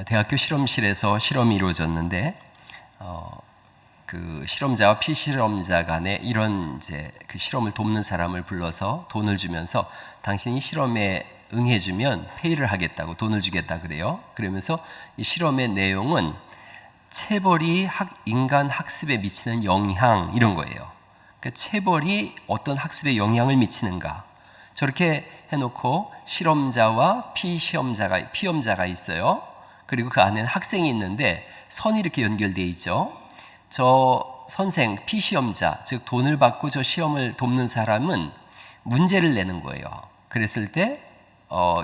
대학교 실험실에서 실험이 이루어졌는데 그 실험자와 피실험자 간에 이런 이제 그 실험을 돕는 사람을 불러서 돈을 주면서 당신이 실험에 응해주면 페이를 하겠다고 돈을 주겠다 그래요. 그러면서 이 실험의 내용은 체벌이 인간 학습에 미치는 영향 이런 거예요. 그러니까 체벌이 어떤 학습에 영향을 미치는가 저렇게 해놓고 실험자와 피험자가 있어요. 그리고 그 안에는 학생이 있는데 선이 이렇게 연결되어 있죠. 저 선생, 피시험자, 즉 돈을 받고 저 시험을 돕는 사람은 문제를 내는 거예요. 그랬을 때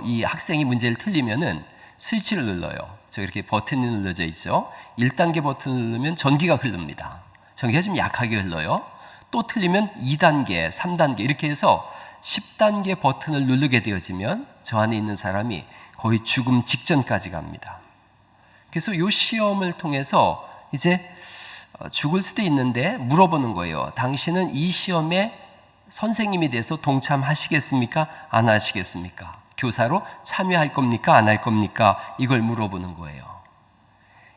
이 학생이 문제를 틀리면은 스위치를 눌러요. 저 이렇게 버튼이 눌러져 있죠. 1단계 버튼을 누르면 전기가 흐릅니다. 전기가 좀 약하게 흘러요. 또 틀리면 2단계, 3단계 이렇게 해서 10단계 버튼을 누르게 되어지면 저 안에 있는 사람이 거의 죽음 직전까지 갑니다. 그래서 이 시험을 통해서 이제 죽을 수도 있는데 물어보는 거예요. 당신은 이 시험에 선생님이 돼서 동참하시겠습니까? 안 하시겠습니까? 교사로 참여할 겁니까? 안 할 겁니까? 이걸 물어보는 거예요.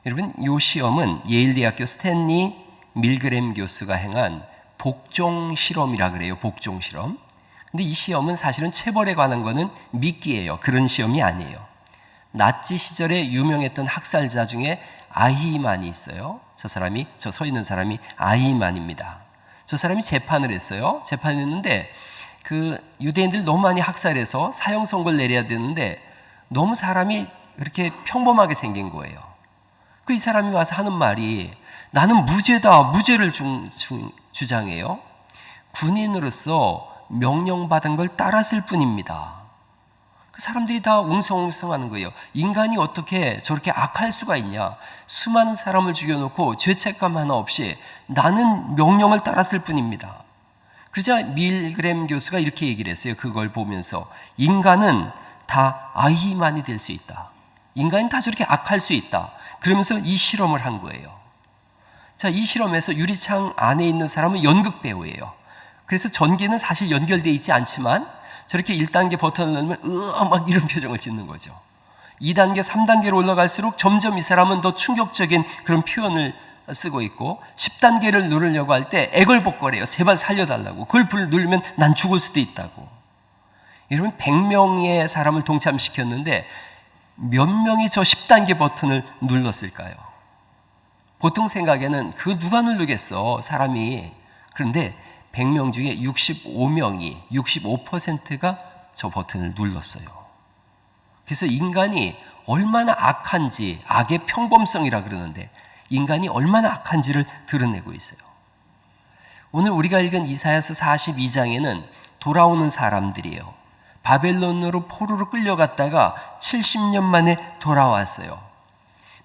여러분, 이 시험은 예일대학교 스탠리 밀그램 교수가 행한 복종 실험이라 그래요. 복종 실험. 근데 이 시험은 사실은 체벌에 관한 거는 미끼예요. 그런 시험이 아니에요. 나치 시절에 유명했던 학살자 중에 아히만이 있어요. 저 서 있는 사람이 아히만입니다. 저 사람이 재판을 했어요. 재판을 했는데 그 유대인들 너무 많이 학살해서 사형 선고를 내려야 되는데 너무 사람이 그렇게 평범하게 생긴 거예요. 그 이 사람이 와서 하는 말이 나는 무죄다. 무죄를 주장해요. 군인으로서 명령받은 걸 따랐을 뿐입니다. 그 사람들이 다 웅성웅성하는 거예요. 인간이 어떻게 저렇게 악할 수가 있냐. 수많은 사람을 죽여놓고 죄책감 하나 없이 나는 명령을 따랐을 뿐입니다. 그러자 밀그램 교수가 이렇게 얘기를 했어요. 그걸 보면서 인간은 다 아히만이 될 수 있다. 인간은 다 저렇게 악할 수 있다. 그러면서 이 실험을 한 거예요. 자, 이 실험에서 유리창 안에 있는 사람은 연극 배우예요. 그래서 전기는 사실 연결되어 있지 않지만 저렇게 1단계 버튼을 누르면 막 이런 표정을 짓는 거죠. 2단계, 3단계로 올라갈수록 점점 이 사람은 더 충격적인 그런 표현을 쓰고 있고 10단계를 누르려고 할 때 애걸복걸해요. 제발 살려달라고. 그걸 누르면 난 죽을 수도 있다고. 여러분 100명의 사람을 동참시켰는데 몇 명이 저 10단계 버튼을 눌렀을까요? 보통 생각에는 그 누가 누르겠어 사람이. 그런데 100명 중에 65%가 저 버튼을 눌렀어요. 그래서 인간이 얼마나 악한지, 악의 평범성이라 그러는데 인간이 얼마나 악한지를 드러내고 있어요. 오늘 우리가 읽은 이사야서 42장에는 돌아오는 사람들이에요. 바벨론으로 포로로 끌려갔다가 70년 만에 돌아왔어요.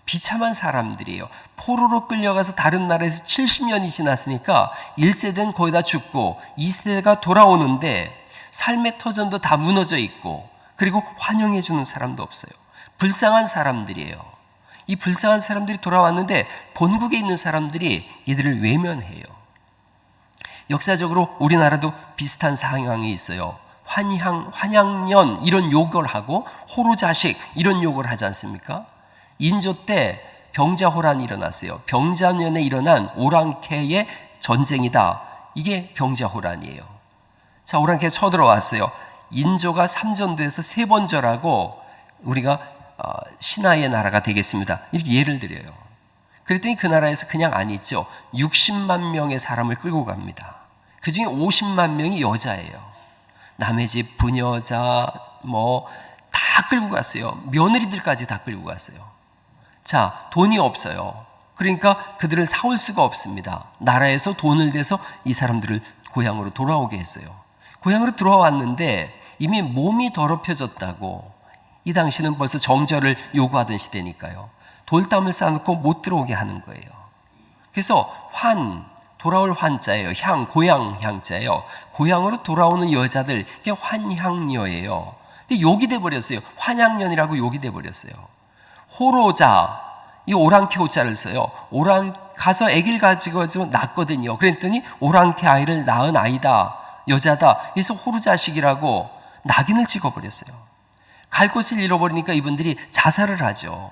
비참한 사람들이에요. 포로로 끌려가서 다른 나라에서 70년이 지났으니까 1세대는 거의 다 죽고 2세대가 돌아오는데 삶의 터전도 다 무너져 있고 그리고 환영해 주는 사람도 없어요. 불쌍한 사람들이에요. 이 불쌍한 사람들이 돌아왔는데 본국에 있는 사람들이 이들을 외면해요. 역사적으로 우리나라도 비슷한 상황이 있어요. 환양년 이런 욕을 하고 호로자식 이런 욕을 하지 않습니까? 인조 때 병자호란이 일어났어요. 병자년에 일어난 오랑캐의 전쟁이다. 이게 병자호란이에요. 자, 오랑캐 쳐들어왔어요. 인조가 3전도에서 3번 절하고 우리가 신하의 나라가 되겠습니다. 이렇게 예를 드려요. 그랬더니 그 나라에서 그냥 안 있죠. 60만 명의 사람을 끌고 갑니다. 그 중에 50만 명이 여자예요. 남의 집 부녀자 다 끌고 갔어요. 며느리들까지 다 끌고 갔어요. 자, 돈이 없어요. 그러니까 그들을 사올 수가 없습니다. 나라에서 돈을 대서 이 사람들을 고향으로 돌아오게 했어요. 고향으로 돌아왔는데 이미 몸이 더럽혀졌다고. 이 당시는 벌써 정절을 요구하던 시대니까요. 돌담을 쌓아놓고 못 들어오게 하는 거예요. 그래서 돌아올 환자예요. 고향 향자예요. 고향으로 돌아오는 여자들, 그게 환향녀예요. 근데 욕이 돼버렸어요. 환양년이라고 욕이 돼버렸어요. 호로자, 이 오랑캐 호자를 써요. 가서 아기를 가지고 낳거든요. 그랬더니 오랑캐 아이를 낳은 아이다, 여자다. 그래서 호루자식이라고 낙인을 찍어버렸어요. 갈 곳을 잃어버리니까 이분들이 자살을 하죠.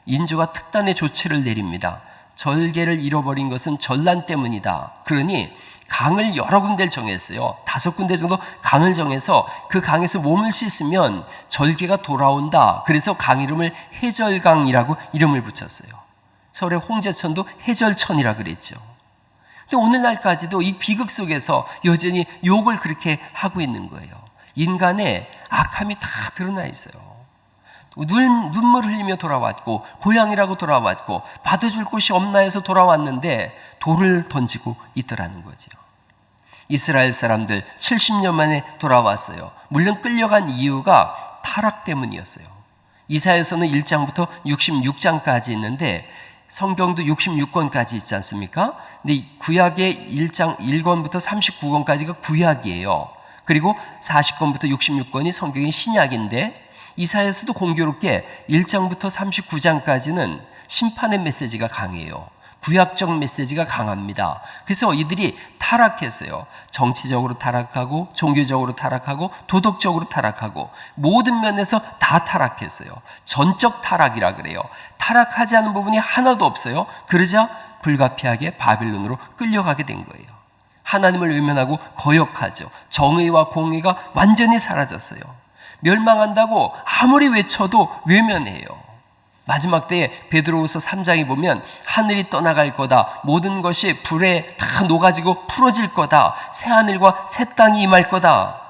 인조가 특단의 조치를 내립니다. 절개를 잃어버린 것은 전란 때문이다. 그러니 강을 여러 군데를 정했어요. 5군데 정도 강을 정해서 그 강에서 몸을 씻으면 절개가 돌아온다. 그래서 강 이름을 해절강이라고 이름을 붙였어요. 서울의 홍제천도 해절천이라 그랬죠. 근데 오늘날까지도 이 비극 속에서 여전히 욕을 그렇게 하고 있는 거예요. 인간의 악함이 다 드러나 있어요. 눈물 흘리며 돌아왔고 고향이라고 돌아왔고 받아줄 곳이 없나 해서 돌아왔는데 돌을 던지고 있더라는 거죠. 이스라엘 사람들 70년 만에 돌아왔어요. 물론 끌려간 이유가 타락 때문이었어요. 이사야서는 1장부터 66장까지 있는데 성경도 66권까지 있지 않습니까? 근데 구약의 1장 1권부터 39권까지가 구약이에요. 그리고 40권부터 66권이 성경의 신약인데 이사야서도 공교롭게 1장부터 39장까지는 심판의 메시지가 강해요. 구약적 메시지가 강합니다. 그래서 이들이 타락했어요. 정치적으로 타락하고 종교적으로 타락하고 도덕적으로 타락하고 모든 면에서 다 타락했어요. 전적 타락이라 그래요. 타락하지 않은 부분이 하나도 없어요. 그러자 불가피하게 바빌론으로 끌려가게 된 거예요. 하나님을 외면하고 거역하죠. 정의와 공의가 완전히 사라졌어요. 멸망한다고 아무리 외쳐도 외면해요. 마지막 때에 베드로후서 3장에 보면 하늘이 떠나갈 거다. 모든 것이 불에 다 녹아지고 풀어질 거다. 새 하늘과 새 땅이 임할 거다.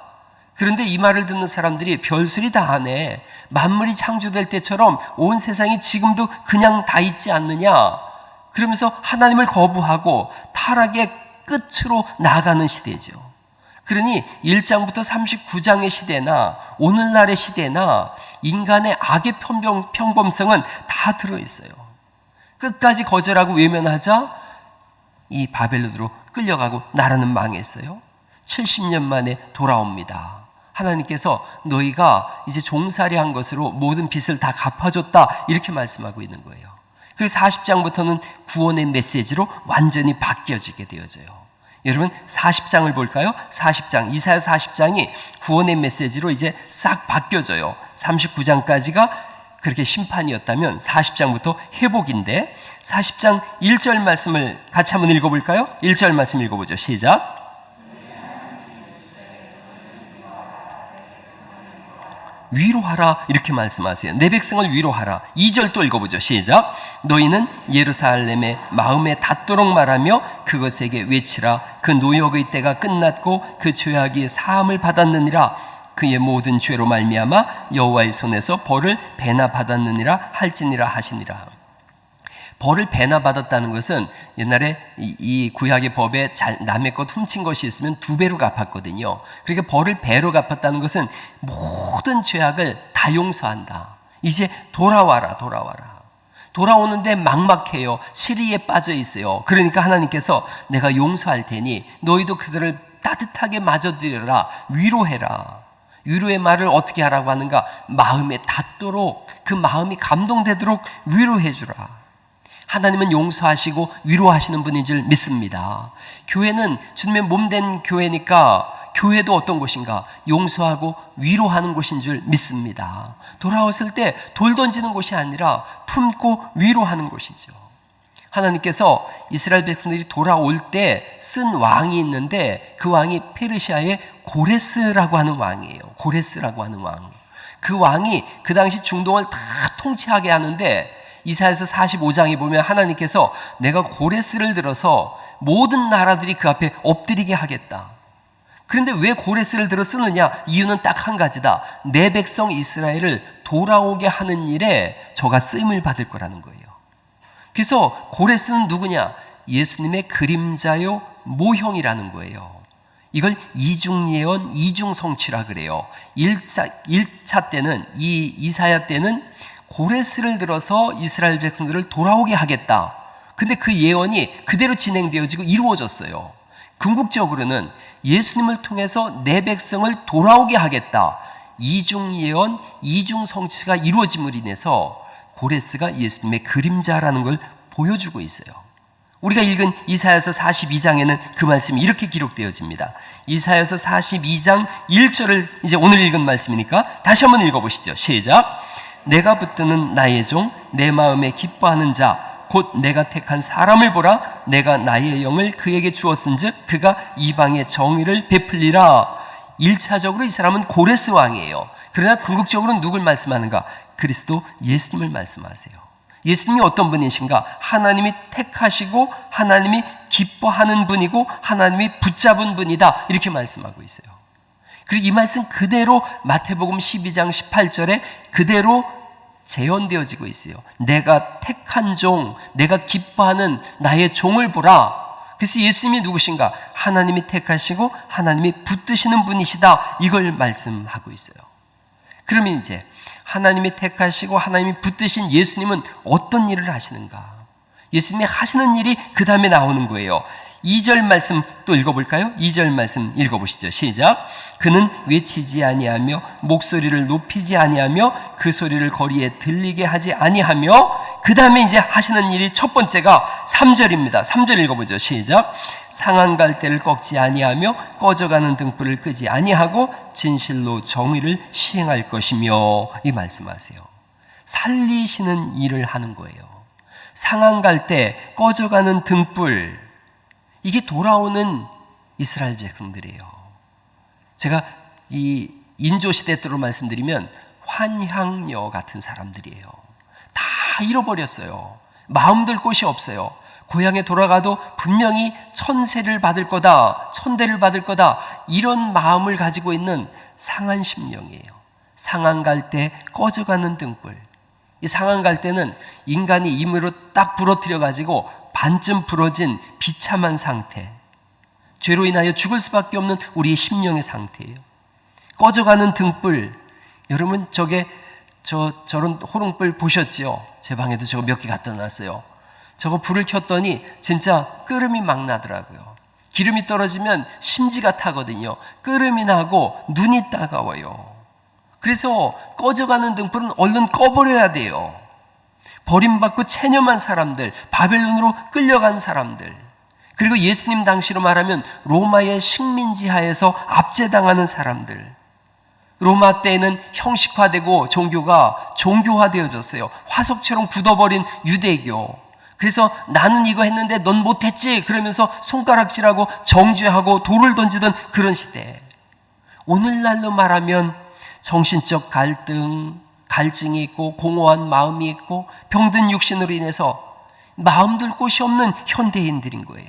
그런데 이 말을 듣는 사람들이 별소리 다 하네. 만물이 창조될 때처럼 온 세상이 지금도 그냥 다 있지 않느냐. 그러면서 하나님을 거부하고 타락의 끝으로 나아가는 시대죠. 그러니 1장부터 39장의 시대나 오늘날의 시대나 인간의 악의 평범성은 다 들어있어요. 끝까지 거절하고 외면하자 이 바벨론으로 끌려가고 나라는 망했어요. 70년 만에 돌아옵니다. 하나님께서 너희가 이제 종살이 한 것으로 모든 빚을 다 갚아줬다 이렇게 말씀하고 있는 거예요. 그래서 40장부터는 구원의 메시지로 완전히 바뀌어지게 되어져요. 여러분 40장을 볼까요? 40장, 이사야 40장이 구원의 메시지로 이제 싹 바뀌어져요. 39장까지가 그렇게 심판이었다면 40장부터 회복인데 40장 1절 말씀을 같이 한번 읽어볼까요? 1절 말씀 읽어보죠. 시작. 위로하라 이렇게 말씀하세요. 내 백성을 위로하라. 2절 또 읽어보죠. 시작. 너희는 예루살렘의 마음에 닿도록 말하며 그것에게 외치라. 그 노역의 때가 끝났고 그 죄악이 사함을 받았느니라. 그의 모든 죄로 말미암아 여호와의 손에서 벌을 배나 받았느니라 할지니라 하시니라. 벌을 배나 받았다는 것은 옛날에 이 구약의 법에 남의 것 훔친 것이 있으면 2배로 갚았거든요. 그러니까 벌을 배로 갚았다는 것은 모든 죄악을 다 용서한다. 이제 돌아와라. 돌아오는데 막막해요. 시리에 빠져 있어요. 그러니까 하나님께서 내가 용서할 테니 너희도 그들을 따뜻하게 맞아들여라. 위로해라. 위로의 말을 어떻게 하라고 하는가? 마음에 닿도록, 그 마음이 감동되도록 위로해 주라. 하나님은 용서하시고 위로하시는 분인 줄 믿습니다. 교회는 주님의 몸된 교회니까 교회도 어떤 곳인가? 용서하고 위로하는 곳인 줄 믿습니다. 돌아왔을 때 돌 던지는 곳이 아니라 품고 위로하는 곳이죠. 하나님께서 이스라엘 백성들이 돌아올 때 쓴 왕이 있는데 그 왕이 페르시아의 고레스라고 하는 왕이에요. 고레스라고 하는 왕. 그 왕이 그 당시 중동을 다 통치하게 하는데 이사야서 45장에 보면 하나님께서 내가 고레스를 들어서 모든 나라들이 그 앞에 엎드리게 하겠다. 그런데 왜 고레스를 들어 쓰느냐? 이유는 딱 한 가지다. 내 백성 이스라엘을 돌아오게 하는 일에 저가 쓰임을 받을 거라는 거예요. 그래서 고레스는 누구냐? 예수님의 그림자요 모형이라는 거예요. 이걸 이중예언, 이중성취라 그래요. 1차 때는 이사야 때는 고레스를 들어서 이스라엘 백성들을 돌아오게 하겠다. 근데 그 예언이 그대로 진행되어지고 이루어졌어요. 궁극적으로는 예수님을 통해서 내 백성을 돌아오게 하겠다. 이중 예언, 이중 성취가 이루어짐으로 인해서 고레스가 예수님의 그림자라는 걸 보여주고 있어요. 우리가 읽은 이사야서 42장에는 그 말씀이 이렇게 기록되어집니다. 이사야서 42장 1절을 이제 오늘 읽은 말씀이니까 다시 한번 읽어보시죠. 시작. 내가 붙드는 나의 종, 내 마음에 기뻐하는 자, 곧 내가 택한 사람을 보라. 내가 나의 영을 그에게 주었은즉 그가 이방의 정의를 베풀리라. 1차적으로 이 사람은 고레스 왕이에요. 그러나 궁극적으로 누굴 말씀하는가? 그리스도 예수님을 말씀하세요. 예수님이 어떤 분이신가? 하나님이 택하시고 하나님이 기뻐하는 분이고 하나님이 붙잡은 분이다, 이렇게 말씀하고 있어요. 그리고 이 말씀 그대로 마태복음 12장 18절에 그대로 재현되어지고 있어요. 내가 택한 종, 내가 기뻐하는 나의 종을 보라. 그래서 예수님이 누구신가? 하나님이 택하시고 하나님이 붙드시는 분이시다, 이걸 말씀하고 있어요. 그러면 이제 하나님이 택하시고 하나님이 붙드신 예수님은 어떤 일을 하시는가? 예수님이 하시는 일이 그 다음에 나오는 거예요. 2절 말씀 또 읽어볼까요? 2절 말씀 읽어보시죠. 시작. 그는 외치지 아니하며 목소리를 높이지 아니하며 그 소리를 거리에 들리게 하지 아니하며, 그 다음에 이제 하시는 일이 첫 번째가 3절입니다. 3절 읽어보죠. 시작. 상한 갈대를 꺾지 아니하며 꺼져가는 등불을 끄지 아니하고 진실로 정의를 시행할 것이며, 이 말씀하세요. 살리시는 일을 하는 거예요. 상한 갈대, 꺼져가는 등불, 이게 돌아오는 이스라엘 백성들이에요. 제가 이 인조시대 때로 말씀드리면 환향녀 같은 사람들이에요. 다 잃어버렸어요. 마음 들 곳이 없어요. 고향에 돌아가도 분명히 천세를 받을 거다, 천대를 받을 거다, 이런 마음을 가지고 있는 상한 심령이에요. 상한 갈대, 꺼져가는 등불. 이 상한 갈대는 인간이 임으로 딱 부러뜨려 가지고 반쯤 부러진 비참한 상태, 죄로 인하여 죽을 수밖에 없는 우리의 심령의 상태예요. 꺼져가는 등불, 여러분 저런 호롱불 보셨지요? 제 방에도 저거 몇 개 갖다 놨어요. 저거 불을 켰더니 진짜 끓음이 막 나더라고요. 기름이 떨어지면 심지가 타거든요. 끓음이 나고 눈이 따가워요. 그래서 꺼져가는 등불은 얼른 꺼버려야 돼요. 버림받고 체념한 사람들, 바벨론으로 끌려간 사람들, 그리고 예수님 당시로 말하면 로마의 식민지하에서 압제당하는 사람들. 로마 때에는 형식화되고 종교가 종교화되어졌어요. 화석처럼 굳어버린 유대교. 그래서 나는 이거 했는데 넌 못했지 그러면서 손가락질하고 정죄하고 돌을 던지던 그런 시대. 오늘날로 말하면 정신적 갈증이 있고 공허한 마음이 있고 병든 육신으로 인해서 마음 둘 곳이 없는 현대인들인 거예요.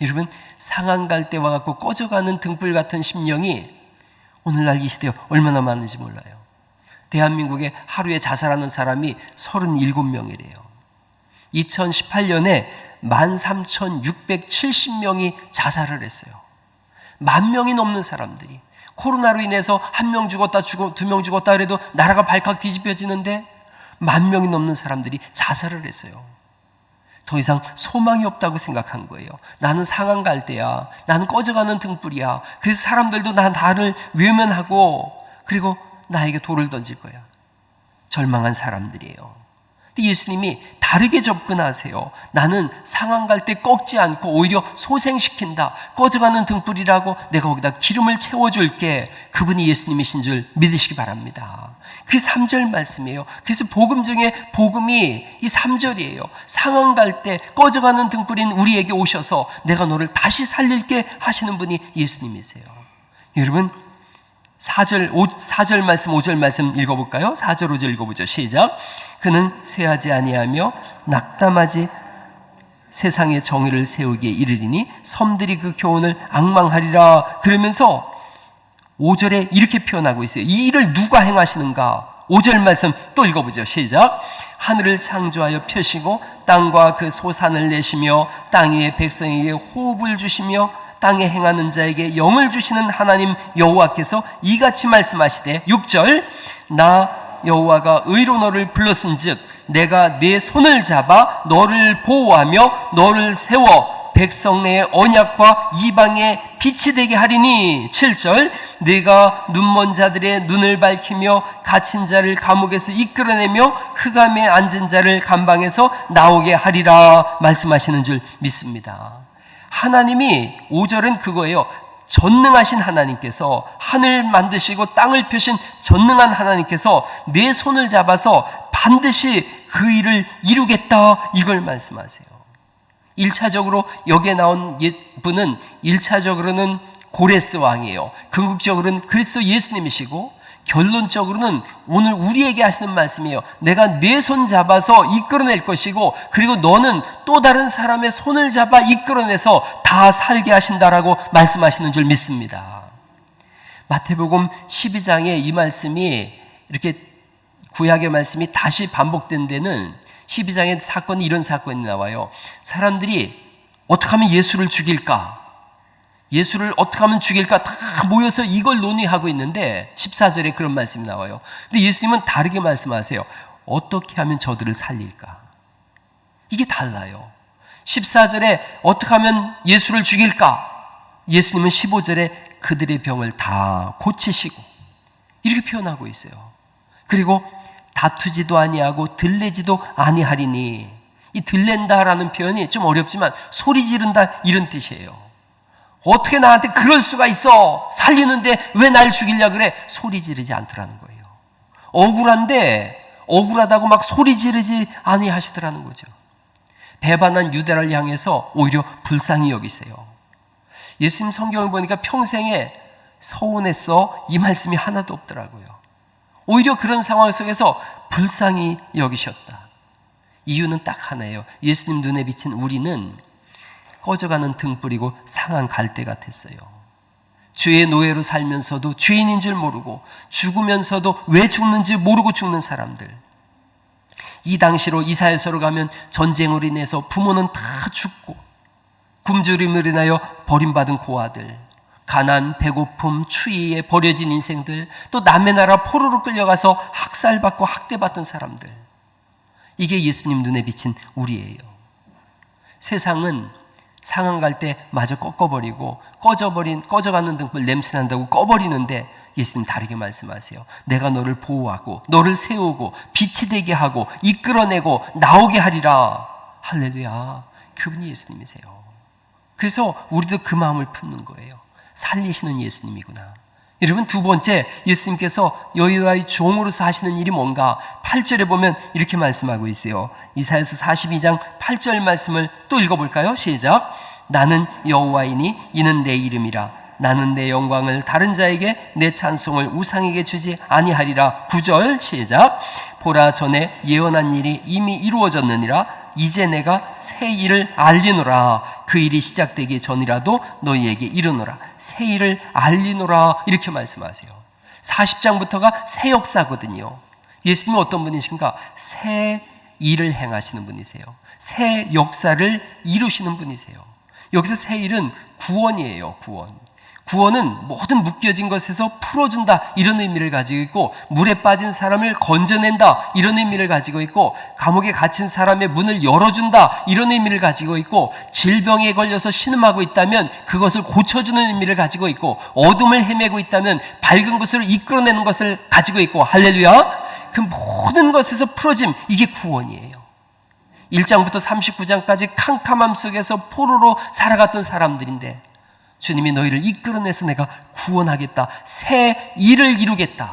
여러분, 상한 갈대와 같고 꺼져가는 등불 같은 심령이 오늘날 이 시대에 얼마나 많은지 몰라요. 대한민국에 하루에 자살하는 사람이 37명이래요. 2018년에 13,670명이 자살을 했어요. 10,000명이 넘는 사람들이. 코로나로 인해서 1명 죽었다, 2명 죽었다 그래도 나라가 발칵 뒤집혀지는데 10,000명이 넘는 사람들이 자살을 했어요. 더 이상 소망이 없다고 생각한 거예요. 나는 상한 갈대야. 나는 꺼져가는 등불이야. 그래서 사람들도 나를 외면하고 그리고 나에게 돌을 던질 거야. 절망한 사람들이에요. 예수님이 다르게 접근하세요. 나는 상한 갈대 꺾지 않고 오히려 소생시킨다. 꺼져가는 등불이라고 내가 거기다 기름을 채워줄게. 그분이 예수님이신 줄 믿으시기 바랍니다. 그게 3절 말씀이에요. 그래서 복음 중에 복음이 이 3절이에요. 상한 갈대, 꺼져가는 등불인 우리에게 오셔서 내가 너를 다시 살릴게 하시는 분이 예수님이세요. 여러분, 4절 말씀, 5절 말씀 읽어볼까요? 4절, 5절 읽어보죠. 시작. 그는 쇠하지 아니하며 낙담하지 세상의 정의를 세우기에 이르리니 섬들이 그 교훈을 앙망하리라. 그러면서 5절에 이렇게 표현하고 있어요. 이 일을 누가 행하시는가? 5절 말씀 또 읽어보죠. 시작. 하늘을 창조하여 펴시고 땅과 그 소산을 내시며 땅 위의 백성에게 호흡을 주시며 땅에 행하는 자에게 영을 주시는 하나님 여호와께서 이같이 말씀하시되 6절. 나 여호와가 의로 너를 불렀은즉 내가 네 손을 잡아 너를 보호하며 너를 세워 백성의 언약과 이방의 빛이 되게 하리니. 7절. 네가 눈먼 자들의 눈을 밝히며 갇힌 자를 감옥에서 이끌어내며 흑암에 앉은 자를 감방에서 나오게 하리라 말씀하시는 줄 믿습니다. 하나님이 5절은 그거예요. 전능하신 하나님께서, 하늘 만드시고 땅을 펴신 전능한 하나님께서 내 손을 잡아서 반드시 그 일을 이루겠다, 이걸 말씀하세요. 1차적으로 여기에 나온 분은 1차적으로는 고레스 왕이에요. 궁극적으로는 그리스도 예수님이시고, 결론적으로는 오늘 우리에게 하시는 말씀이에요. 내가 내 손 잡아서 이끌어낼 것이고, 그리고 너는 또 다른 사람의 손을 잡아 이끌어내서 다 살게 하신다라고 말씀하시는 줄 믿습니다. 마태복음 12장에 이 말씀이, 이렇게 구약의 말씀이 다시 반복된 데는 12장의 사건이, 이런 사건이 나와요. 사람들이 어떻게 하면 예수를 죽일까, 예수를 어떻게 하면 죽일까 다 모여서 이걸 논의하고 있는데 14절에 그런 말씀이 나와요. 근데 예수님은 다르게 말씀하세요. 어떻게 하면 저들을 살릴까? 이게 달라요. 14절에 어떻게 하면 예수를 죽일까? 예수님은 15절에 그들의 병을 다 고치시고, 이렇게 표현하고 있어요. 그리고 다투지도 아니하고 들레지도 아니하리니, 이 들렌다라는 표현이 좀 어렵지만 소리 지른다, 이런 뜻이에요. 어떻게 나한테 그럴 수가 있어? 살리는데 왜 날 죽이려 그래? 소리 지르지 않더라는 거예요. 억울한데 억울하다고 막 소리 지르지 아니하시더라는 거죠. 배반한 유대를 향해서 오히려 불쌍히 여기세요. 예수님 성경을 보니까 평생에 서운했어, 이 말씀이 하나도 없더라고요. 오히려 그런 상황 속에서 불쌍히 여기셨다. 이유는 딱 하나예요. 예수님 눈에 비친 우리는 꺼져가는 등불이고 상한 갈대 같았어요. 죄의 노예로 살면서도 죄인인 줄 모르고, 죽으면서도 왜 죽는지 모르고 죽는 사람들. 이 당시로 이사야서로 가면 전쟁으로 인해서 부모는 다 죽고, 굶주림으로 인하여 버림받은 고아들, 가난, 배고픔, 추위에 버려진 인생들, 또 남의 나라 포로로 끌려가서 학살받고 학대받던 사람들. 이게 예수님 눈에 비친 우리예요. 세상은 상한 갈 때 마저 꺾어버리고, 꺼져가는 등불 냄새난다고 꺼버리는데, 예수님 다르게 말씀하세요. 내가 너를 보호하고 너를 세우고 빛이 되게 하고 이끌어내고 나오게 하리라. 할렐루야. 그분이 예수님이세요. 그래서 우리도 그 마음을 품는 거예요. 살리시는 예수님이구나. 여러분, 두 번째, 예수님께서 여호와의 종으로서 하시는 일이 뭔가 8절에 보면 이렇게 말씀하고 있어요. 이사야서 42장 8절 말씀을 또 읽어볼까요? 시작. 나는 여호와이니 이는 내 이름이라. 나는 내 영광을 다른 자에게, 내 찬송을 우상에게 주지 아니하리라. 9절 시작. 보라, 전에 예언한 일이 이미 이루어졌느니라. 이제 내가 새 일을 알리노라. 그 일이 시작되기 전이라도 너희에게 이르노라. 새 일을 알리노라. 이렇게 말씀하세요. 40장부터가 새 역사거든요. 예수님은 어떤 분이신가? 새 일을 행하시는 분이세요. 새 역사를 이루시는 분이세요. 여기서 새 일은 구원이에요. 구원은 모든 묶여진 것에서 풀어준다, 이런 의미를 가지고 있고, 물에 빠진 사람을 건져낸다, 이런 의미를 가지고 있고, 감옥에 갇힌 사람의 문을 열어준다, 이런 의미를 가지고 있고, 질병에 걸려서 신음하고 있다면 그것을 고쳐주는 의미를 가지고 있고, 어둠을 헤매고 있다면 밝은 것으로 이끌어내는 것을 가지고 있고, 할렐루야. 그 모든 것에서 풀어짐, 이게 구원이에요. 1장부터 39장까지 캄캄함 속에서 포로로 살아갔던 사람들인데, 주님이 너희를 이끌어내서 내가 구원하겠다, 새 일을 이루겠다.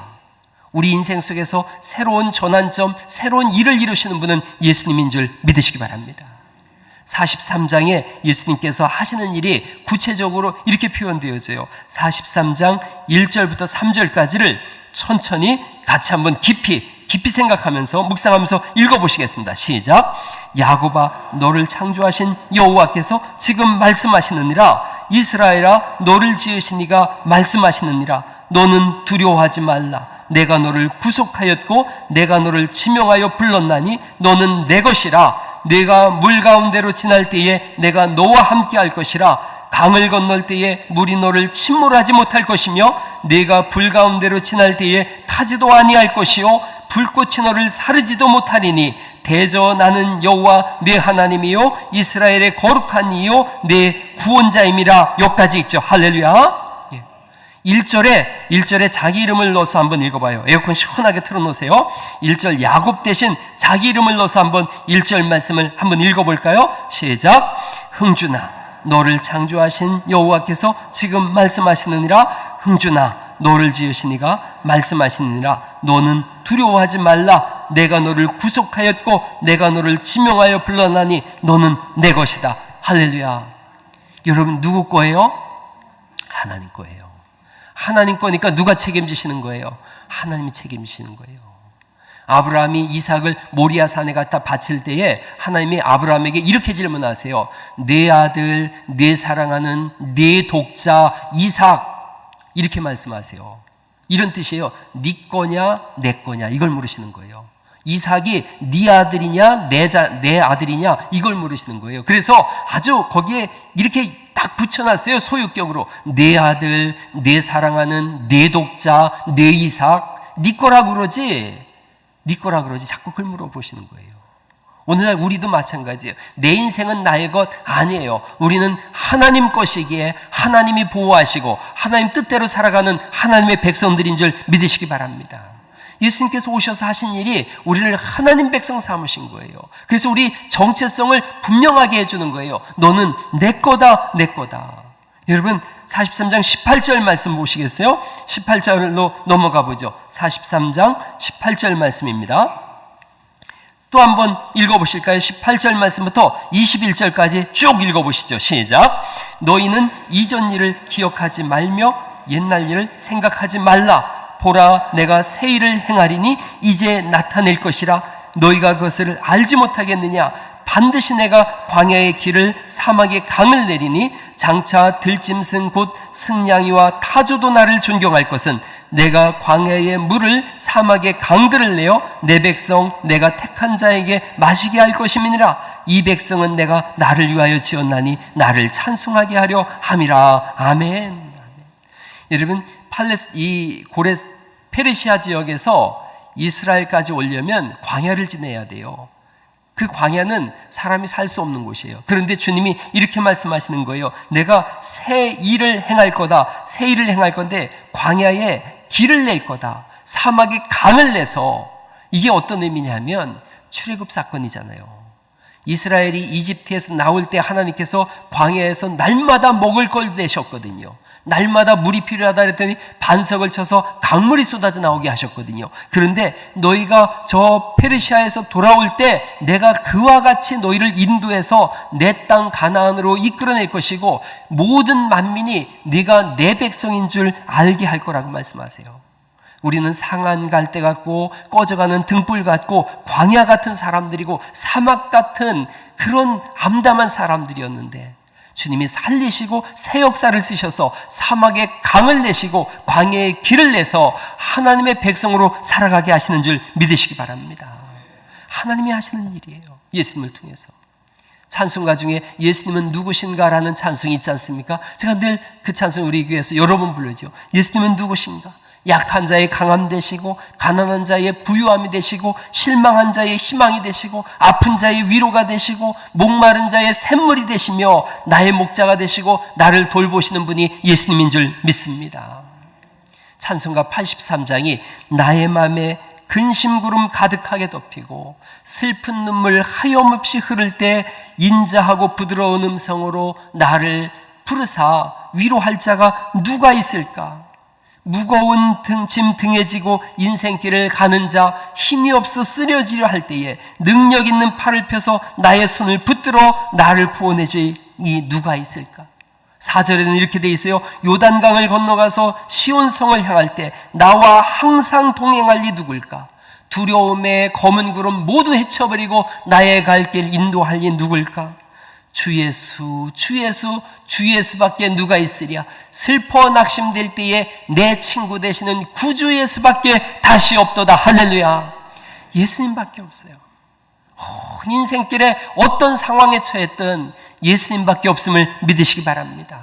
우리 인생 속에서 새로운 전환점, 새로운 일을 이루시는 분은 예수님인 줄 믿으시기 바랍니다. 43장에 예수님께서 하시는 일이 구체적으로 이렇게 표현되어져요. 43장 1절부터 3절까지를 천천히 같이 한번 깊이 생각하면서 묵상하면서 읽어보시겠습니다. 시작. 야곱아, 너를 창조하신 여호와께서 지금 말씀하시느니라. 이스라엘아, 너를 지으신 이가 말씀하시느니라. 너는 두려워하지 말라. 내가 너를 구속하였고 내가 너를 지명하여 불렀나니 너는 내 것이라. 내가 물 가운데로 지날 때에 내가 너와 함께 할 것이라. 강을 건널 때에 물이 너를 침몰하지 못할 것이며 내가 불 가운데로 지날 때에 타지도 아니할 것이요 불꽃이 너를 사르지도 못하리니 대저 나는 여호와 내 하나님이요 이스라엘의 거룩한 이요 내 구원자임이라. 여기까지 읽죠. 할렐루야. 1절에 자기 이름을 넣어서 한번 읽어봐요. 에어컨 시원하게 틀어놓으세요. 1절 야곱 대신 자기 이름을 넣어서 한번 1절 말씀을 한번 읽어볼까요? 시작. 흥주나 너를 창조하신 여호와께서 지금 말씀하시느니라. 흥준아, 너를 지으신 이가 말씀하시느니라. 너는 두려워하지 말라. 내가 너를 구속하였고 내가 너를 지명하여 불러나니 너는 내 것이다. 할렐루야. 여러분, 누구 거예요? 하나님 거예요. 하나님 거니까 누가 책임지시는 거예요? 하나님이 책임지시는 거예요. 아브라함이 이삭을 모리아 산에 갖다 바칠 때에 하나님이 아브라함에게 이렇게 질문하세요. 내 아들, 내 사랑하는 내 독자 이삭, 이렇게 말씀하세요. 이런 뜻이에요. 네 거냐 내 거냐 이걸 물으시는 거예요. 이삭이 네 아들이냐 내 아들이냐 이걸 물으시는 거예요. 그래서 아주 거기에 이렇게 딱 붙여놨어요. 소유격으로. 내 아들, 내 사랑하는 내 독자, 내 이삭. 네 거라 그러지, 네 거라 그러지. 자꾸 그걸 물어보시는 거예요. 오늘날 우리도 마찬가지예요. 내 인생은 나의 것 아니에요. 우리는 하나님 것이기에 하나님이 보호하시고 하나님 뜻대로 살아가는 하나님의 백성들인 줄 믿으시기 바랍니다. 예수님께서 오셔서 하신 일이 우리를 하나님 백성 삼으신 거예요. 그래서 우리 정체성을 분명하게 해주는 거예요. 너는 내 거다, 내 거다. 여러분, 43장 18절 말씀 보시겠어요? 18절로 넘어가 보죠. 43장 18절 말씀입니다. 또 한번 읽어보실까요? 18절 말씀부터 21절까지 쭉 읽어보시죠. 시작. 너희는 이전 일을 기억하지 말며 옛날 일을 생각하지 말라. 보라, 내가 새 일을 행하리니 이제 나타낼 것이라. 너희가 그것을 알지 못하겠느냐? 반드시 내가 광야의 길을 사막의 강을 내리니 장차 들짐승 곧 승냥이와 타조도 나를 존경할 것은 내가 광야의 물을 사막의 강들을 내어 내 백성 내가 택한 자에게 마시게 할 것임이니라. 이 백성은 내가 나를 위하여 지었나니 나를 찬송하게 하려 함이라. 아멘. 여러분, 이 페르시아 지역에서 이스라엘까지 오려면 광야를 지내야 돼요. 그 광야는 사람이 살 수 없는 곳이에요. 그런데 주님이 이렇게 말씀하시는 거예요. 내가 새 일을 행할 거다. 새 일을 행할 건데 광야에 길을 낼 거다. 사막에 강을 내서. 이게 어떤 의미냐면 출애굽 사건이잖아요. 이스라엘이 이집트에서 나올 때 하나님께서 광야에서 날마다 먹을 걸 내셨거든요. 날마다 물이 필요하다 그랬더니 반석을 쳐서 강물이 쏟아져 나오게 하셨거든요. 그런데 너희가 저 페르시아에서 돌아올 때 내가 그와 같이 너희를 인도해서 내 땅 가나안으로 이끌어낼 것이고 모든 만민이 네가 내 백성인 줄 알게 할 거라고 말씀하세요. 우리는 상한 갈대 같고 꺼져가는 등불 같고 광야 같은 사람들이고 사막 같은 그런 암담한 사람들이었는데 주님이 살리시고 새 역사를 쓰셔서 사막에 강을 내시고 광야에 길을 내서 하나님의 백성으로 살아가게 하시는 줄 믿으시기 바랍니다. 하나님이 하시는 일이에요. 예수님을 통해서. 찬송가 중에 예수님은 누구신가라는 찬송이 있지 않습니까? 제가 늘 그 찬송 우리 교회에서 여러 번 부르죠. 예수님은 누구신가? 약한 자의 강함 되시고 가난한 자의 부유함이 되시고 실망한 자의 희망이 되시고 아픈 자의 위로가 되시고 목마른 자의 샘물이 되시며 나의 목자가 되시고 나를 돌보시는 분이 예수님인 줄 믿습니다. 찬송가 83장이 나의 마음에 근심구름 가득하게 덮이고 슬픈 눈물 하염없이 흐를 때 인자하고 부드러운 음성으로 나를 부르사 위로할 자가 누가 있을까? 무거운 짐 등에 지고 인생길을 가는 자 힘이 없어 쓰러지려 할 때에 능력 있는 팔을 펴서 나의 손을 붙들어 나를 구원해 줄 이 누가 있을까? 4절에는 이렇게 돼 있어요. 요단강을 건너가서 시온성을 향할 때 나와 항상 동행할 이 누굴까? 두려움에 검은 구름 모두 헤쳐버리고 나의 갈 길 인도할 이 누굴까? 주 예수, 주 예수, 주 예수밖에 누가 있으랴. 슬퍼 낙심될 때에 내 친구 되시는 구주 예수밖에 다시 없도다. 할렐루야. 예수님밖에 없어요. 인생길에 어떤 상황에 처했든 예수님밖에 없음을 믿으시기 바랍니다.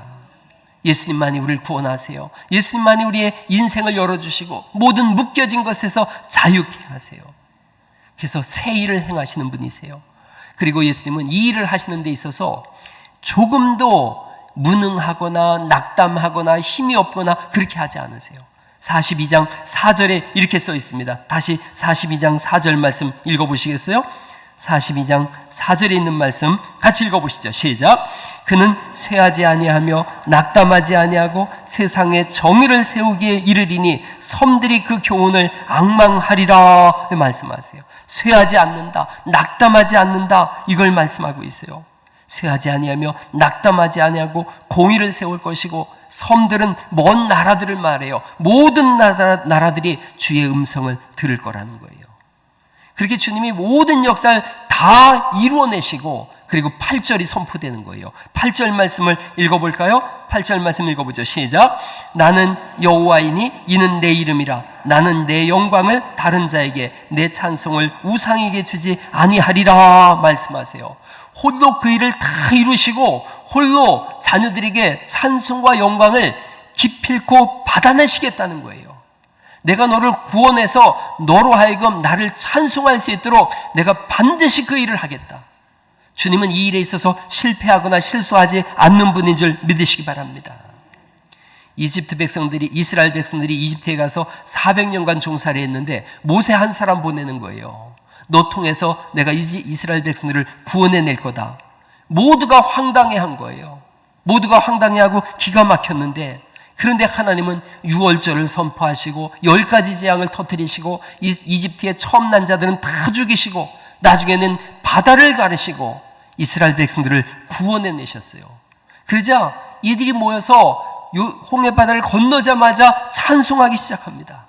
예수님만이 우리를 구원하세요. 예수님만이 우리의 인생을 열어주시고 모든 묶여진 것에서 자유케 하세요. 그래서 새 일을 행하시는 분이세요. 그리고 예수님은 이 일을 하시는 데 있어서 조금도 무능하거나 낙담하거나 힘이 없거나 그렇게 하지 않으세요. 42장 4절에 이렇게 써 있습니다. 다시 42장 4절 말씀 읽어보시겠어요? 42장 4절에 있는 말씀 같이 읽어보시죠. 시작. 그는 쇠하지 아니하며 낙담하지 아니하고 세상에 정의를 세우기에 이르리니 섬들이 그 교훈을 앙망하리라 말씀하세요. 쇠하지 않는다, 낙담하지 않는다, 이걸 말씀하고 있어요. 쇠하지 아니하며 낙담하지 아니하고 공의를 세울 것이고, 섬들은 먼 나라들을 말해요. 모든 나라들이 주의 음성을 들을 거라는 거예요. 그렇게 주님이 모든 역사를 다 이루어내시고, 그리고 8절이 선포되는 거예요. 8절 말씀을 읽어볼까요? 8절 말씀 읽어보죠. 시작. 나는 여호와이니 이는 내 이름이라. 나는 내 영광을 다른 자에게, 내 찬송을 우상에게 주지 아니하리라 말씀하세요. 홀로 그 일을 다 이루시고 홀로 자녀들에게 찬송과 영광을 기필코 받아내시겠다는 거예요. 내가 너를 구원해서 너로 하여금 나를 찬송할 수 있도록 내가 반드시 그 일을 하겠다. 주님은 이 일에 있어서 실패하거나 실수하지 않는 분인 줄 믿으시기 바랍니다. 이스라엘 백성들이 이집트에 가서 400년간 종살이 했는데 모세 한 사람 보내는 거예요. 너 통해서 내가 이스라엘 백성들을 구원해낼 거다. 모두가 황당해한 거예요. 모두가 황당해하고 기가 막혔는데, 그런데 하나님은 유월절을 선포하시고 10가지 재앙을 터뜨리시고 이집트의 처음 난 자들은 다 죽이시고 나중에는 바다를 가르시고 이스라엘 백성들을 구원해내셨어요. 그러자 이들이 모여서 홍해바다를 건너자마자 찬송하기 시작합니다.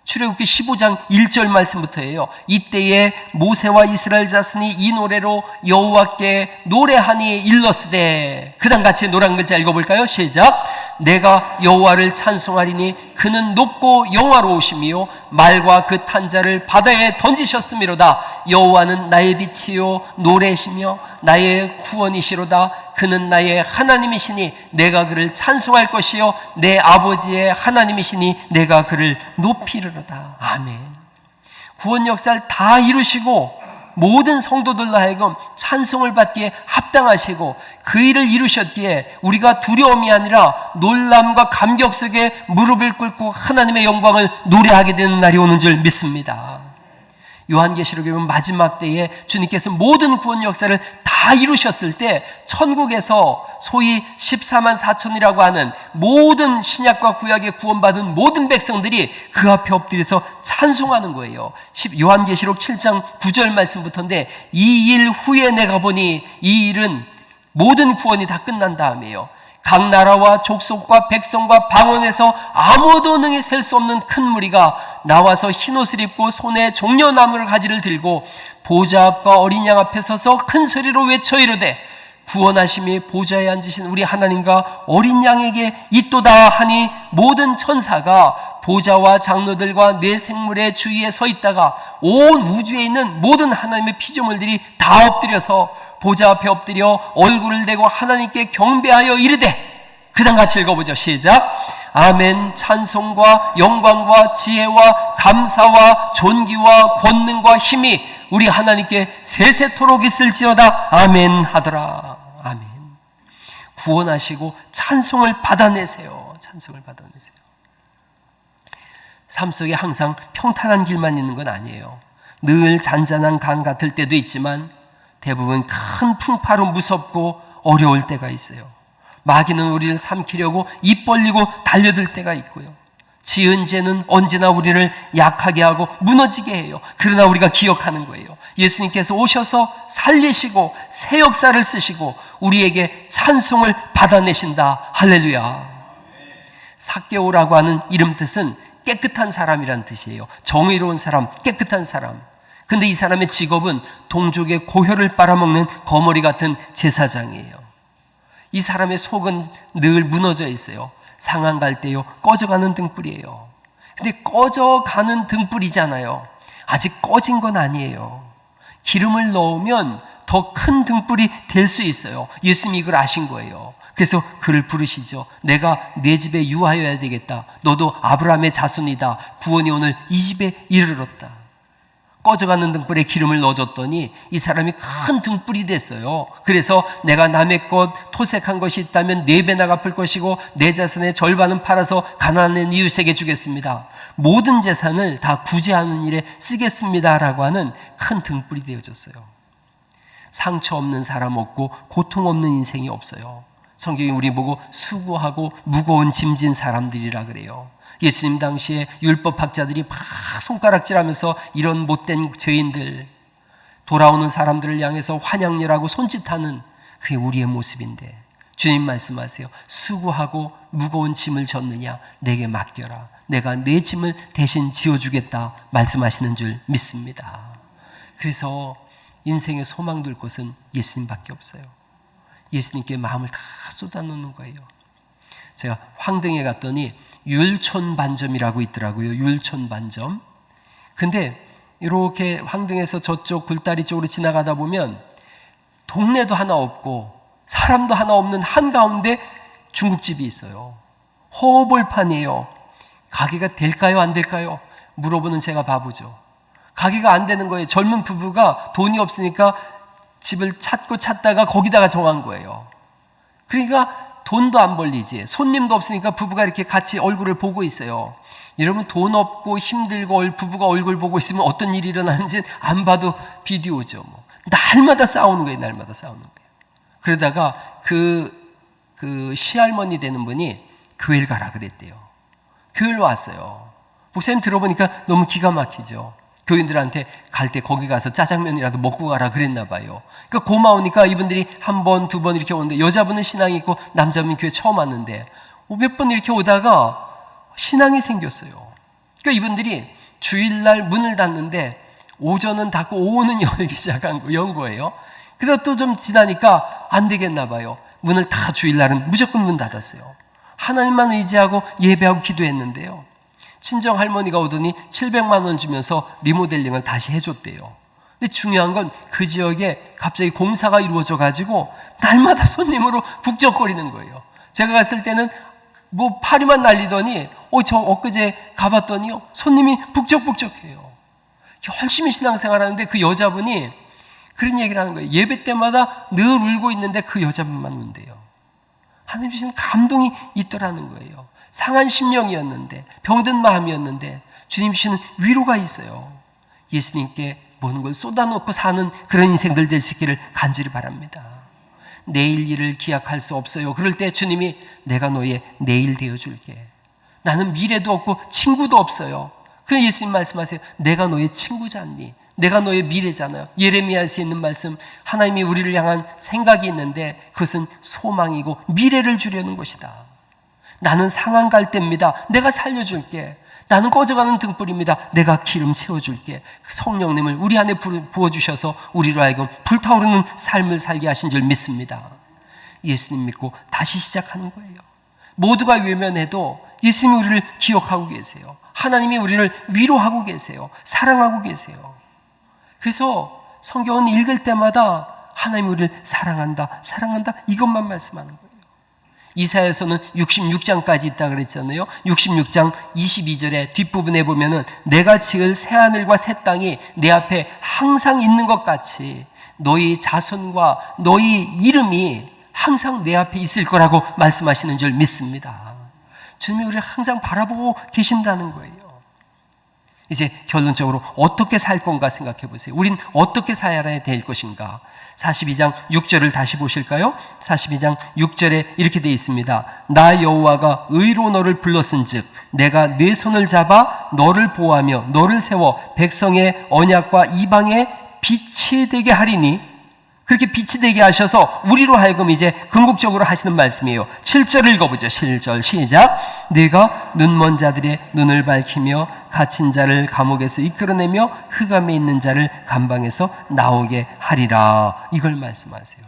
출애굽기 15장 1절 말씀부터예요. 이때에 모세와 이스라엘 자손이 이 노래로 여호와께 노래하니 일러스되. 그 다음 같이 노란 글자 읽어볼까요? 시작. 내가 여호와를 찬송하리니 그는 높고 영화로우시며 말과 그 탄자를 바다에 던지셨음이로다. 여호와는 나의 빛이요 노래시며 나의 구원이시로다. 그는 나의 하나님이시니 내가 그를 찬송할 것이요 내 아버지의 하나님이시니 내가 그를 높이리로다. 아멘. 구원 역사를 다 이루시고 모든 성도들로 하여금 찬송을 받기에 합당하시고 그 일을 이루셨기에 우리가 두려움이 아니라 놀람과 감격 속에 무릎을 꿇고 하나님의 영광을 노래하게 되는 날이 오는 줄 믿습니다. 요한계시록에 보면 마지막 때에 주님께서 모든 구원 역사를 다 이루셨을 때 천국에서 소위 14만 4천이라고 하는 모든 신약과 구약에 구원받은 모든 백성들이 그 앞에 엎드려서 찬송하는 거예요. 요한계시록 7장 9절 말씀부터인데, 이 일 후에 내가 보니, 이 일은 모든 구원이 다 끝난 다음에요. 각 나라와 족속과 백성과 방언에서 아무도 능히 셀 수 없는 큰 무리가 나와서 흰옷을 입고 손에 종려나무를 가지를 들고 보좌 앞과 어린 양 앞에 서서 큰 소리로 외쳐 이르되, 구원하심이 보좌에 앉으신 우리 하나님과 어린 양에게 있도다 하니, 모든 천사가 보좌와 장로들과 네 생물의 주위에 서 있다가 온 우주에 있는 모든 하나님의 피조물들이 다 엎드려서 보좌 앞에 엎드려 얼굴을 대고 하나님께 경배하여 이르되. 그 다음 같이 읽어보죠. 시작. 아멘. 찬송과 영광과 지혜와 감사와 존귀와 권능과 힘이 우리 하나님께 세세토록 있을지어다. 아멘 하더라. 아멘. 구원하시고 찬송을 받아내세요. 찬송을 받아내세요. 삶 속에 항상 평탄한 길만 있는 건 아니에요. 늘 잔잔한 강 같을 때도 있지만 대부분 큰 풍파로 무섭고 어려울 때가 있어요. 마귀는 우리를 삼키려고 입 벌리고 달려들 때가 있고요. 지은 죄는 언제나 우리를 약하게 하고 무너지게 해요. 그러나 우리가 기억하는 거예요. 예수님께서 오셔서 살리시고 새 역사를 쓰시고 우리에게 찬송을 받아내신다. 할렐루야. 삭개오라고 하는 이름 뜻은 깨끗한 사람이란 뜻이에요. 정의로운 사람, 깨끗한 사람. 근데 이 사람의 직업은 동족의 고혈을 빨아먹는 거머리 같은 제사장이에요. 이 사람의 속은 늘 무너져 있어요. 상한 갈 때요, 꺼져가는 등불이에요. 근데 꺼져가는 등불이잖아요. 아직 꺼진 건 아니에요. 기름을 넣으면 더 큰 등불이 될 수 있어요. 예수님이 이걸 아신 거예요. 그래서 그를 부르시죠. 내가 네 집에 유하여야 되겠다. 너도 아브라함의 자손이다. 구원이 오늘 이 집에 이르렀다. 꺼져가는 등불에 기름을 넣어줬더니 이 사람이 큰 등불이 됐어요. 그래서 내가 남의 것 토색한 것이 있다면 4배나 갚을 것이고 내 자산의 절반은 팔아서 가난한 이웃에게 주겠습니다. 모든 재산을 다 구제하는 일에 쓰겠습니다라고 하는 큰 등불이 되어졌어요. 상처 없는 사람 없고 고통 없는 인생이 없어요. 성경이 우리 보고 수고하고 무거운 짐진 사람들이라 그래요. 예수님 당시에 율법학자들이 막 손가락질하면서 이런 못된 죄인들, 돌아오는 사람들을 향해서 환양렬하고 손짓하는 그게 우리의 모습인데, 주님 말씀하세요. 수고하고 무거운 짐을 졌느냐? 내게 맡겨라. 내가 내 짐을 대신 지어주겠다 말씀하시는 줄 믿습니다. 그래서 인생의 소망 둘 곳은 예수님밖에 없어요. 예수님께 마음을 다 쏟아놓는 거예요. 제가 황등에 갔더니 율촌반점이라고 있더라고요. 율촌반점. 근데 이렇게 황등에서 저쪽 굴다리 쪽으로 지나가다 보면 동네도 하나 없고 사람도 하나 없는 한가운데 중국집이 있어요. 허벌판이에요. 가게가 될까요? 안 될까요? 물어보는 제가 바보죠. 가게가 안 되는 거예요. 젊은 부부가 돈이 없으니까 집을 찾다가 거기다가 정한 거예요. 그러니까 돈도 안 벌리지, 손님도 없으니까 부부가 이렇게 같이 얼굴을 보고 있어요. 여러분, 돈 없고 힘들고 부부가 얼굴 보고 있으면 어떤 일이 일어나는지 안 봐도 비디오죠. 날마다 싸우는 거예요. 날마다 싸우는 거예요. 그러다가 그 시할머니 되는 분이 교회를 가라 그랬대요. 교회를 왔어요. 목사님 들어보니까 너무 기가 막히죠. 교인들한테 갈 때 거기 가서 짜장면이라도 먹고 가라 그랬나 봐요. 그러니까 고마우니까 이분들이 한 번, 두 번 이렇게 오는데, 여자분은 신앙이 있고 남자분은 교회 처음 왔는데 몇 번 이렇게 오다가 신앙이 생겼어요. 그러니까 이분들이 주일날 문을 닫는데 오전은 닫고 오후는 열기 연 거예요. 그래서 또 좀 지나니까 안 되겠나 봐요. 문을 다 주일날은 무조건 문 닫았어요. 하나님만 의지하고 예배하고 기도했는데요. 친정 할머니가 오더니 700만 원 주면서 리모델링을 다시 해줬대요. 근데 중요한 건 그 지역에 갑자기 공사가 이루어져 가지고 날마다 손님으로 북적거리는 거예요. 제가 갔을 때는 파리만 날리더니 저 엊그제 가봤더니요, 손님이 북적북적해요. 열심히 신앙생활 하는데 그 여자분이 그런 얘기를 하는 거예요. 예배 때마다 늘 울고 있는데 그 여자분만 운대요. 하나님 주신 감동이 있더라는 거예요. 상한 심령이었는데, 병든 마음이었는데 주님 주시는 위로가 있어요. 예수님께 모든 걸 쏟아놓고 사는 그런 인생들 될 수 있기를 간절히 바랍니다. 내일 일을 기약할 수 없어요. 그럴 때 주님이 내가 너의 내일 되어줄게. 나는 미래도 없고 친구도 없어요. 그 예수님 말씀하세요. 내가 너의 친구잖니. 내가 너의 미래잖아요. 예레미야에서 있는 말씀, 하나님이 우리를 향한 생각이 있는데 그것은 소망이고 미래를 주려는 것이다. 나는 상한 갈대입니다. 내가 살려줄게. 나는 꺼져가는 등불입니다. 내가 기름 채워줄게. 성령님을 우리 안에 부어주셔서 우리로 하여금 불타오르는 삶을 살게 하신 줄 믿습니다. 예수님 믿고 다시 시작하는 거예요. 모두가 외면해도 예수님이 우리를 기억하고 계세요. 하나님이 우리를 위로하고 계세요. 사랑하고 계세요. 그래서 성경은 읽을 때마다 하나님이 우리를 사랑한다, 사랑한다, 이것만 말씀하는 거예요. 이사야서는 66장까지 있다 그랬잖아요. 66장 22절의 뒷부분에 보면은 내가 지을 새하늘과 새 땅이 내 앞에 항상 있는 것 같이 너희 자손과 너희 이름이 항상 내 앞에 있을 거라고 말씀하시는 줄 믿습니다. 주님이 우리를 항상 바라보고 계신다는 거예요. 이제 결론적으로 어떻게 살 건가 생각해 보세요. 우린 어떻게 살아야 될 것인가? 42장 6절을 다시 보실까요? 42장 6절에 이렇게 되어 있습니다. 나 여호와가 의로 너를 불렀은즉 내가 네 손을 잡아 너를 보호하며 너를 세워 백성의 언약과 이방의 빛이 되게 하리니, 그렇게 빛이 되게 하셔서 우리로 하여금 이제 궁극적으로 하시는 말씀이에요. 7절을 읽어보죠. 7절 시작. 내가 눈먼 자들의 눈을 밝히며 갇힌 자를 감옥에서 이끌어내며 흑암에 있는 자를 감방에서 나오게 하리라. 이걸 말씀하세요.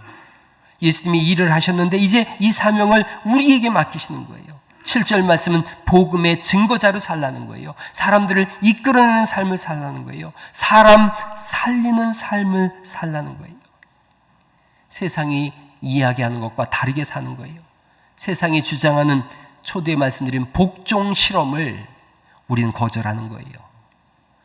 예수님이 일을 하셨는데 이제 이 사명을 우리에게 맡기시는 거예요. 7절 말씀은 복음의 증거자로 살라는 거예요. 사람들을 이끌어내는 삶을 살라는 거예요. 사람 살리는 삶을 살라는 거예요. 세상이 이야기하는 것과 다르게 사는 거예요. 세상이 주장하는 초대에 말씀드린 복종 실험을 우리는 거절하는 거예요.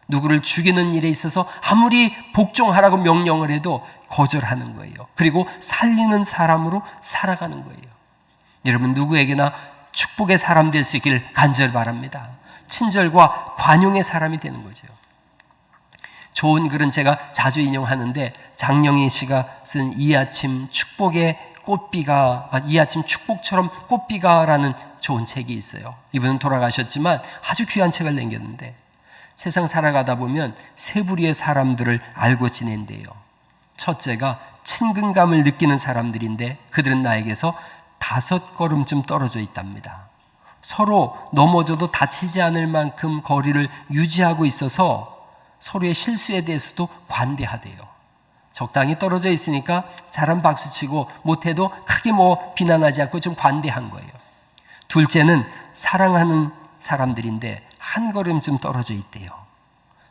누구를 죽이는 일에 있어서 아무리 복종하라고 명령을 해도 거절하는 거예요. 그리고 살리는 사람으로 살아가는 거예요. 여러분, 누구에게나 축복의 사람 될 수 있기를 간절히 바랍니다. 친절과 관용의 사람이 되는 거죠. 좋은 글은 제가 자주 인용하는데 장영희 씨가 쓴 이 아침 축복처럼 꽃비가라는 좋은 책이 있어요. 이분은 돌아가셨지만 아주 귀한 책을 남겼는데 세상 살아가다 보면 세 부류의 사람들을 알고 지낸대요. 첫째가 친근감을 느끼는 사람들인데 그들은 나에게서 5걸음쯤 떨어져 있답니다. 서로 넘어져도 다치지 않을 만큼 거리를 유지하고 있어서 서로의 실수에 대해서도 관대하대요. 적당히 떨어져 있으니까 잘한 박수치고 못해도 크게 비난하지 않고 좀 관대한 거예요. 둘째는 사랑하는 사람들인데 한 걸음쯤 떨어져 있대요.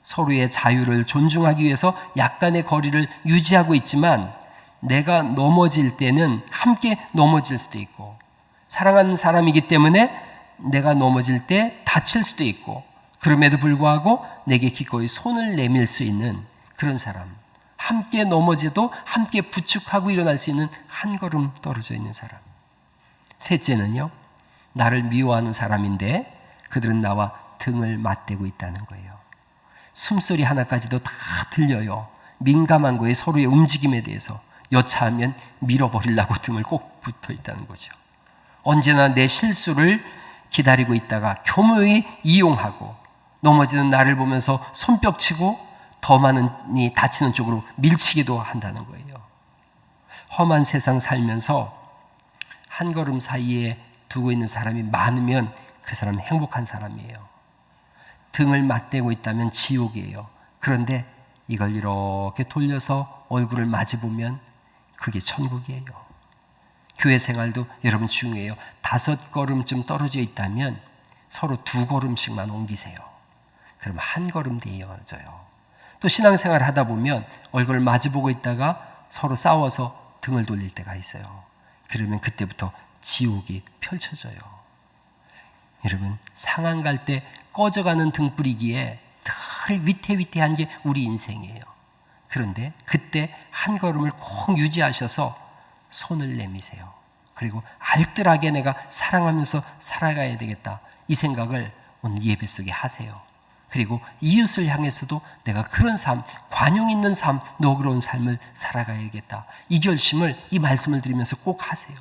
서로의 자유를 존중하기 위해서 약간의 거리를 유지하고 있지만 내가 넘어질 때는 함께 넘어질 수도 있고, 사랑하는 사람이기 때문에 내가 넘어질 때 다칠 수도 있고, 그럼에도 불구하고 내게 기꺼이 손을 내밀 수 있는 그런 사람, 함께 넘어져도 함께 부축하고 일어날 수 있는 한 걸음 떨어져 있는 사람. 셋째는요, 나를 미워하는 사람인데 그들은 나와 등을 맞대고 있다는 거예요. 숨소리 하나까지도 다 들려요. 민감한 거에 서로의 움직임에 대해서 여차하면 밀어버리려고 등을 꼭 붙어 있다는 거죠. 언제나 내 실수를 기다리고 있다가 교묘히 이용하고 넘어지는 나를 보면서 손뼉치고 더 많이 다치는 쪽으로 밀치기도 한다는 거예요. 험한 세상 살면서 한 걸음 사이에 두고 있는 사람이 많으면 그 사람은 행복한 사람이에요. 등을 맞대고 있다면 지옥이에요. 그런데 이걸 이렇게 돌려서 얼굴을 마주보면 그게 천국이에요. 교회 생활도 여러분 중요해요. 5걸음쯤 떨어져 있다면 서로 2걸음씩만 옮기세요. 그럼 한 걸음 뒤에 이어져요. 또 신앙생활 하다 보면 얼굴을 마주보고 있다가 서로 싸워서 등을 돌릴 때가 있어요. 그러면 그때부터 지옥이 펼쳐져요. 여러분, 상한 갈 때 꺼져가는 등불이기에 늘 위태위태한 게 우리 인생이에요. 그런데 그때 한 걸음을 꼭 유지하셔서 손을 내미세요. 그리고 알뜰하게 내가 사랑하면서 살아가야 되겠다, 이 생각을 오늘 예배 속에 하세요. 그리고 이웃을 향해서도 내가 그런 삶, 관용 있는 삶, 너그러운 삶을 살아가야겠다, 이 결심을, 이 말씀을 드리면서 꼭 하세요.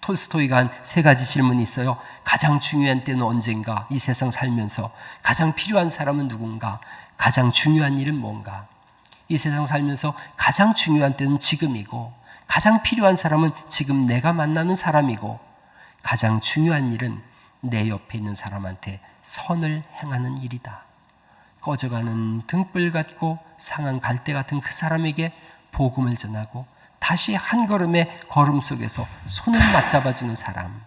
톨스토이가 한 3가지 질문이 있어요. 가장 중요한 때는 언젠가? 이 세상 살면서 가장 필요한 사람은 누군가? 가장 중요한 일은 뭔가? 이 세상 살면서 가장 중요한 때는 지금이고, 가장 필요한 사람은 지금 내가 만나는 사람이고, 가장 중요한 일은 내 옆에 있는 사람한테 선을 행하는 일이다. 꺼져가는 등불 같고 상한 갈대 같은 그 사람에게 복음을 전하고 다시 한 걸음의 걸음 속에서 손을 맞잡아주는 사람,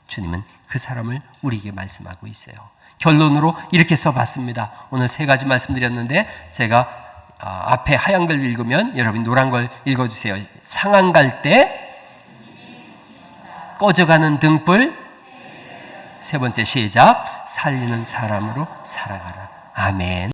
주님은 그 사람을 우리에게 말씀하고 있어요. 결론으로 이렇게 써봤습니다. 오늘 3가지 말씀드렸는데 제가 앞에 하얀 걸 읽으면 여러분이 노란 걸 읽어주세요. 상한 갈대, 꺼져가는 등불, 3번째 시작, 살리는 사람으로 살아가라. 아멘.